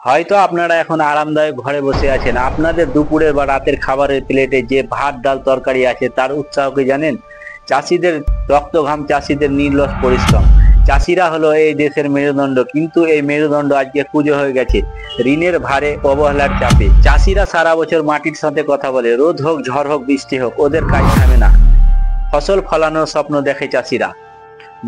হয়তো আপনারা এখন আরামদায়ক ঘরে বসে আছেন, আপনাদের দুপুরের বা রাতের খাবারের প্লেটে যে ভাত ডাল তরকারি আছে তার উৎসাহ কি জানেন? চাষিদের রক্ত ঘাম, চাষিদের নির্লস পরিশ্রম। চাষিরা হলো এই দেশের মেরুদণ্ড, কিন্তু এই মেরুদণ্ড আজকে কুঁজো হয়ে গেছে ঋণের ভারে, অবহেলার চাপে। চাষিরা সারা বছর মাটির সাথে কথা বলে, রোদ হোক ঝড় হোক বৃষ্টি হোক, ওদের কাজ থামে না। ফসল ফলানোর স্বপ্ন দেখে চাষিরা,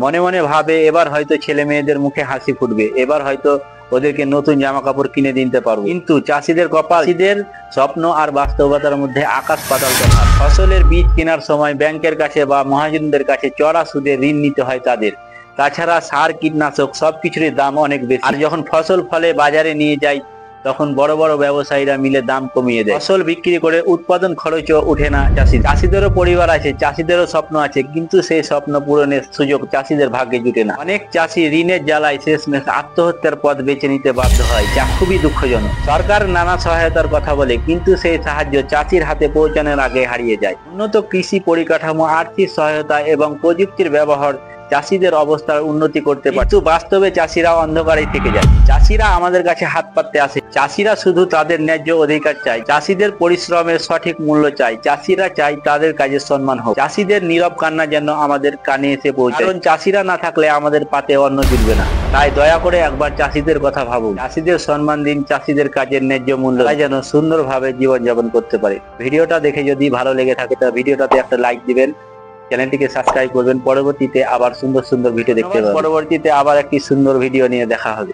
মনে মনে ভাবে এবার হয়তো ছেলে মেয়েদের মুখে হাসি ফুটবে, এবার হয়তো ওদেরকে নতুন জামা কাপড় কিনে দিতে পারবো। কিন্তু চাষিদের কপাল, চাষিদের স্বপ্ন আর বাস্তবতার মধ্যে আকাশ পাতাল তফাৎ। ফসলের বীজ কেনার সময় ব্যাংকের কাছে বা মহাজনদের কাছে চড়া সুদে ঋণ নিতে হয় তাদের। তাছাড়া সার কীটনাশক সবকিছুরই দাম অনেক বেশি। আর যখন ফসল ফলে বাজারে নিয়ে যায়, তখন বড় বড় ব্যবসায়ীরা মিলে দাম কমিয়ে দেয়। ফসল বিক্রি করে উৎপাদন খরচও উঠে না চাষিদেরও পরিবার আছে, চাষিদেরও স্বপ্ন আছে, কিন্তু সেই স্বপ্ন পূরণের সুযোগ চাষিদের ভাগ্যে জুটে না। অনেক চাষি ঋণের জ্বালায় শেষমেশ আত্মহত্যার পথ বেছে নিতে বাধ্য হয়, যা খুবই দুঃখজনক। সরকার নানা সহায়তার কথা বলে, কিন্তু সেই সাহায্য চাষির হাতে পৌঁছানোর আগে হারিয়ে যায়। উন্নত কৃষি পরিকাঠামো, আর্থিক সহায়তা এবং প্রযুক্তির ব্যবহার চাষিদের অবস্থার উন্নতি করতে পারে, কিন্তু বাস্তবে চাষিরা অন্ধকারে থেকে যায়। চাষিরা আমাদের কাছে হাত পাততে আসে, চাষিরা শুধু তাদের ন্যায্য অধিকার চায়, চাষিদের পরিশ্রমের সঠিক মূল্য চায়, চাষিরা চায় তাদের কাজের সম্মান হোক। চাষিদের নীরব কান্না যেন আমাদের কানে এসে পৌঁছায়, কারণ চাষিরা না থাকলে আমাদের পাতে অন্ন জুটবে না। তাই দয়া করে একবার চাষিদের কথা ভাবুন, চাষিদের সম্মান দিন, চাষিদের কাজের ন্যায্য মূল্য তাই যেন সুন্দরভাবে জীবনযাপন করতে পারে। ভিডিওটা দেখে যদি ভালো লেগে থাকে তা ভিডিওটাতে একটা লাইক দিবেন, চ্যানেলটিকে সাবস্ক্রাইব করবেন। পরবর্তীতে আবার সুন্দর সুন্দর ভিডিও দেখতে পাবেন। পরবর্তীতে আবার একটি সুন্দর ভিডিও নিয়ে দেখা হবে।